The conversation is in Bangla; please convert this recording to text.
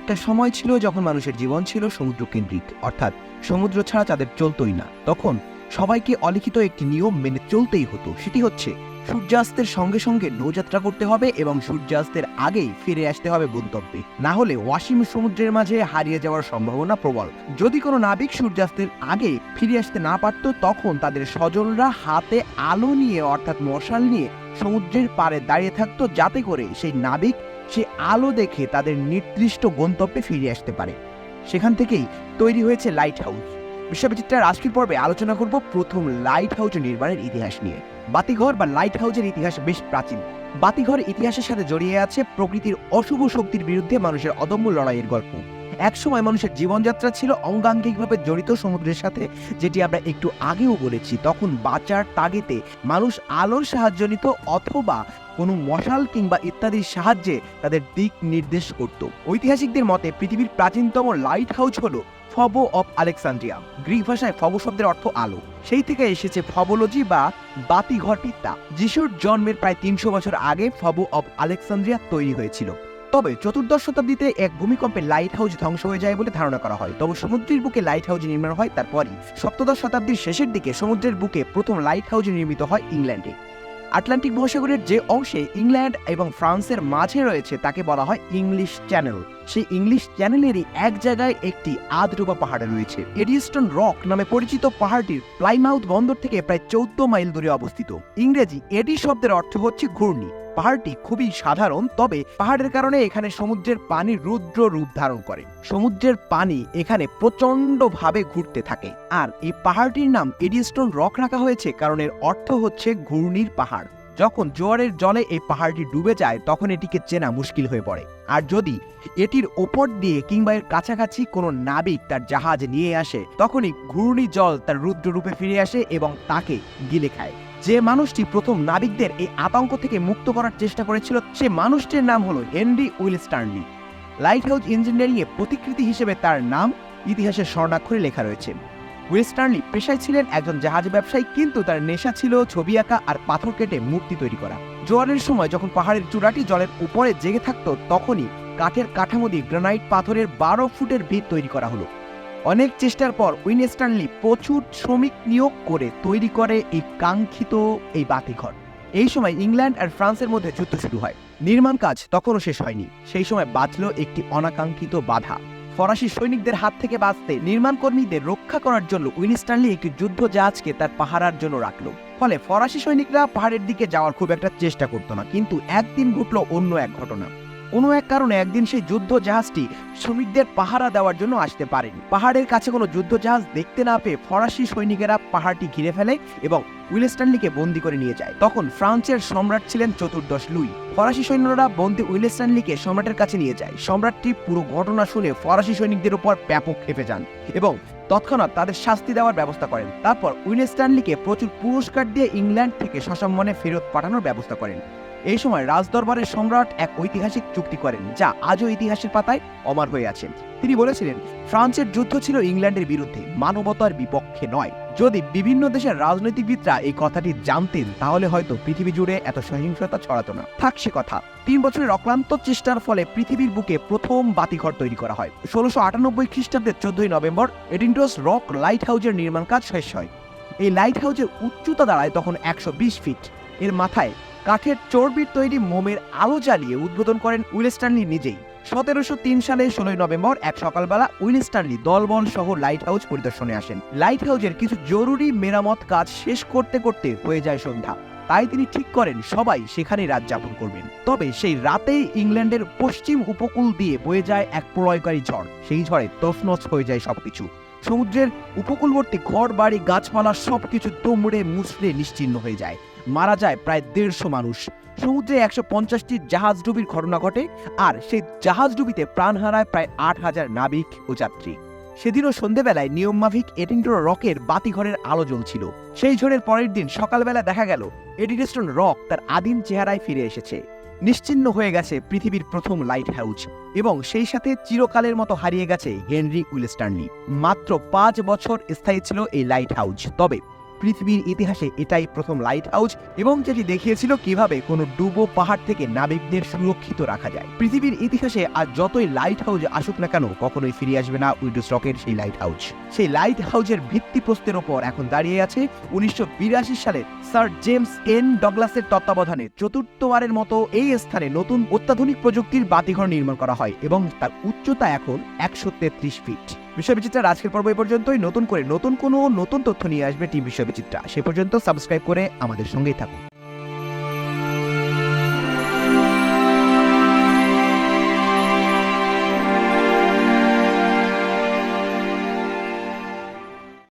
একটা সময় ছিল যখন মানুষের জীবন ছিল সমুদ্রকেন্দ্রিক, অর্থাৎ সমুদ্র ছাড়া তাদের চলতই না। তখন সবাইকে অলিখিত একটি নিয়ম মেনে চলতেই হতো, সেটি হচ্ছে সূর্যাস্তের সঙ্গে সঙ্গে নৌযাত্রা করতে হবে এবং সূর্যাস্তের আগেই ফিরে আসতে হবে গন্তব্যে, না হলে ওয়াসিম সমুদ্রের মাঝে হারিয়ে যাওয়ার সম্ভাবনা প্রবল। যদি কোনো নাবিক সূর্যাস্তের আগে ফিরে আসতে না পারত, তখন তাদের স্বজনরা হাতে আলো নিয়ে অর্থাৎ মশাল নিয়ে সমুদ্রের পাড়ে দাঁড়িয়ে থাকতো, যাতে করে সেই নাবিক সে আলো দেখে তাদের নির্দিষ্ট গন্তব্যে ফিরে আসতে পারে। সেখান থেকেই তৈরি হয়েছে লাইট হাউস। বিশ্ববিচিত্রার আজকের পর্বে আলোচনা করব প্রথম লাইট হাউস নির্মাণের ইতিহাস নিয়ে। বাতিঘর বা লাইট হাউসের ইতিহাস বেশ প্রাচীন। বাতিঘর ইতিহাসের সাথে জড়িয়ে আছে প্রকৃতির অশুভ শক্তির বিরুদ্ধে মানুষের অদম্য লড়াইয়ের গল্প। একসময় মানুষের জীবনযাত্রা ছিল অঙ্গাঙ্গিকভাবে জড়িত সমুদ্রের সাথে, যেটি আমরা একটু আগেও বলেছি। তখন বাঁচার তাগিদে মানুষ আলোর সাহায্য নিত অথবা কোনো মশাল কিংবা ইত্যাদির সাহায্যে তাদের দিক নির্দেশ করত। ঐতিহাসিকদের মতে পৃথিবীর প্রাচীনতম লাইট হাউস হলো ফবো অফ আলেকজান্দ্রিয়া। গ্রিক ভাষায় ফবো শব্দের অর্থ আলো, সেই থেকে এসেছে ফবোলজি বা বাতিঘর বিদ্যা। যিশুর জন্মের প্রায় 300 বছর আগে ফবো অফ আলেকজান্দ্রিয়া তৈরি হয়েছিল। তবে চতুর্দশ শতাব্দীতে এক ভূমিকম্পে লাইট হাউস ধ্বংস হয়ে যায় বলে ধারণা করা হয়। তবে সমুদ্রের বুকে লাইট হাউস নির্মাণ হয় তারপরই। সপ্তদশ শতাব্দীর শেষের দিকে সমুদ্রের বুকে প্রথম লাইট হাউস নির্মিত হয় ইংল্যান্ডে। আটলান্টিক মহাসাগরের যে অংশে ইংল্যান্ড এবং ফ্রান্সের মাঝে রয়েছে তাকে বলা হয় ইংলিশ চ্যানেল। সেই ইংলিশ চ্যানেলেরই এক জায়গায় একটি আধডোবা পাহাড়ে রয়েছে। এডিস্টন রক নামে পরিচিত পাহাড়টির প্লাইমাউথ বন্দর থেকে প্রায় 14 মাইল দূরে অবস্থিত। ইংরেজি এডি শব্দের অর্থ হচ্ছে ঘূর্ণি। পাহাড়টি খুবই সাধারণ, তবে পাহাড়ের কারণে এখানে সমুদ্রের পানি রুদ্র রূপ ধারণ করে। সমুদ্রের পানি এখানে প্রচন্ড ভাবে ঘুরতে থাকে, আর এই পাহাড়টির নাম এডিস্টন রক রাখা হয়েছে কারণ এর অর্থ হচ্ছে ঘূর্ণির পাহাড়। যখন জোয়ারের জলে এই পাহাড়টি ডুবে যায় তখন এটিকে চেনা মুশকিল হয়ে পড়ে। আর যদি এটির ওপর দিয়ে কিংবা এর কাছাকাছি কোনো নাবিক তার জাহাজ নিয়ে আসে, তখনই ঘূর্ণি জল তার রুদ্র রূপে ফিরে আসে এবং তাকে গিলে খায়। যে মানুষটি প্রথম নাবিকদের এই আতঙ্ক থেকে মুক্ত করার চেষ্টা করেছিল, সে মানুষটির নাম হলো Henry Winstanley. Lighthouse engineering এর প্রতিকৃতি হিসেবে তার নাম ইতিহাসের স্বর্ণাক্ষরে লেখা রয়েছে। উইল স্টার্নলি পেশায় ছিলেন একজন জাহাজ ব্যবসায়ী, কিন্তু তার নেশা ছিল ছবি আঁকা আর পাথর কেটে মূর্তি তৈরি করা। জোয়ারের সময় যখন পাহাড়ের চূড়াটি জলের উপরে জেগে থাকতো, তখনই কাঠের কাঠামো দিয়ে গ্রানাইট পাথরের 12 ফুটের ভিত তৈরি করা হলো। অনেক চেষ্টার পর উইল স্টার্নলি প্রচুর শ্রমিক নিয়োগ করে তৈরি করে এই কাঙ্ক্ষিত এই বাতিঘর। এই সময় ইংল্যান্ড আর ফ্রান্সের মধ্যে যুদ্ধ শুরু হয়। নির্মাণ কাজ তখনও শেষ হয়নি। সেই সময় বাঁচল একটি অনাকাঙ্ক্ষিত বাধা। ফরাসি সৈনিকদের হাত থেকে বাঁচতে নির্মাণ কর্মীদের রক্ষা করার জন্য উইল স্টার্নলি একটি যুদ্ধ জাহাজকে তার পাহারার জন্য রাখলো। ফলে ফরাসি সৈনিকরা পাহাড়ের দিকে যাওয়ার খুব একটা চেষ্টা করতো না। কিন্তু একদিন ঘটল অন্য এক ঘটনা। কোনো এক কারণে একদিন সেই যুদ্ধ জাহাজটি শ্রমিকদের পাহারা দেওয়ার জন্য আসতে পারেনি। পাহাড়ের কাছে কোনো যুদ্ধ জাহাজ দেখতে না পেয়ে ফরাসি সৈনিকেরা পাহাড়টি ঘিরে ফেলে এবং উইল স্টার্নলিকে বন্দী করে নিয়ে যায়। তখন ফ্রান্সের সম্রাট ছিলেন চতুর্দশ লুই। ফরাসি সৈন্যরা বন্দী উইল স্টার্নলিকে সম্রাটের কাছে নিয়ে যায়। সম্রাটটি পুরো ঘটনা শুনে ফরাসি সৈনিকদের উপর ব্যাপক ক্ষেপে যান এবং তৎক্ষণাৎ তাদের শাস্তি দেওয়ার ব্যবস্থা করেন। তারপর উইল স্টার্নলিকে প্রচুর পুরস্কার দিয়ে ইংল্যান্ড থেকে সসম্মানে ফেরত পাঠানোর ব্যবস্থা করেন। এই সময় রাজদরবারের সম্রাট এক ঐতিহাসিক চুক্তি করেন, যা আজও ইতিহাসের পাতায় অমর হয়ে আছে। তিনি বলেছিলেন, ফ্রান্সের যুদ্ধ ছিল ইংল্যান্ডের বিরুদ্ধে, মানবতার বিপক্ষে নয়। যদি বিভিন্ন দেশের রাজনৈতিকবিদরা এই কথাটি জানতেন, তাহলে হয়তো পৃথিবী জুড়ে এত সহিংসতা ছড়াতো না। থাক সে কথা। 3 বছরের অক্লান্ত চেষ্টার ফলে পৃথিবীর বুকে প্রথম বাতিঘর তৈরি করা হয়। 1698 খ্রিস্টাব্দের 14 নভেম্বর এডিনটস রক লাইট হাউসের নির্মাণ কাজ শেষ হয়। এই লাইট হাউসের উচ্চতা দাঁড়ায় তখন 120 ফিট। এর মাথায় কাঠের চর্বির তৈরি মোমের আলো জ্বালিয়ে উদ্বোধন করেন উইল স্টার্নলি নিজেই। 1703 সালে 16 নভেম্বর এক সকালবেলা উইল স্টার্নলি দলবল সহ লাইট হাউস পরিদর্শনে আসেন। লাইট হাউসের কিছু জরুরি মেরামত কাজ শেষ করতে করতে হয়ে যায় সন্ধ্যা। তাই তিনি ঠিক করেন সবাই সেখানে রাত যাপন করবেন। তবে সেই রাতেই ইংল্যান্ডের পশ্চিম উপকূল দিয়ে বয়ে যায় এক প্রলয়কারী ঝড়। সেই ঝড়ে তছনছ হয়ে যায় সবকিছু। সমুদ্রের উপকূলবর্তী ঘর বাড়ি গাছপালা সবকিছু দুমড়ে মুচড়ে নিশ্চিহ্ন হয়ে যায়। মারা যায় প্রায় 150 মানুষ। সমুদ্রে 150টি জাহাজ ডুবির ঘটনা ঘটে, আর সেই জাহাজ ডুবিতে প্রাণ হারায় প্রায় 8000 নাবিক ও যাত্রী। সেদিনও সন্ধেবেলায় নিয়মমাফিক এডিনটন রকের বাতিঘরের আলো জ্বলছিল। সেই ঝড়ের পরের দিন সকালবেলা দেখা গেল এডিনটন রক তার আদিম চেহারায় ফিরে এসেছে। নিশ্চিহ্ন হয়ে গেছে পৃথিবীর প্রথম লাইট হাউস, এবং সেই সাথে চিরকালের মতো হারিয়ে গেছে হেনরি উইল স্টার্নলি। মাত্র 5 বছর স্থায়ী ছিল এই লাইট হাউস। তবে পৃথিবীর ইতিহাসে এটাই প্রথম লাইট হাউস, এবং যেটি দেখিয়েছিল কিভাবে কোনো ডুবো পাহাড় থেকে নাবিকদের সুরক্ষিত রাখা যায়। পৃথিবীর ইতিহাসে আজ যতই লাইট হাউস আসুক না কেন, কখনোই ফিরে আসবে না উইডোজ রকের সেই লাইট হাউস। সেই লাইট হাউসের ভিত্তিপ্রস্তরের ওপর এখন দাঁড়িয়ে আছে 1982 সালে স্যার জেমস এন ডগলাসের তত্ত্বাবধানে চতুর্থবারের মতো এই স্থানে নতুন অত্যাধুনিক প্রযুক্তির বাতিঘর নির্মাণ করা হয়, এবং তার উচ্চতা এখন 133 ফিট। বিশ্ববিচিত্রার আজকের পর্ব এই পর্যন্তই। নতুন তথ্য নিয়ে আসবে টিম বিশ্ববিচিত্রা। সে পর্যন্ত সাবস্ক্রাইব করে আমাদের সঙ্গেই থাকুন।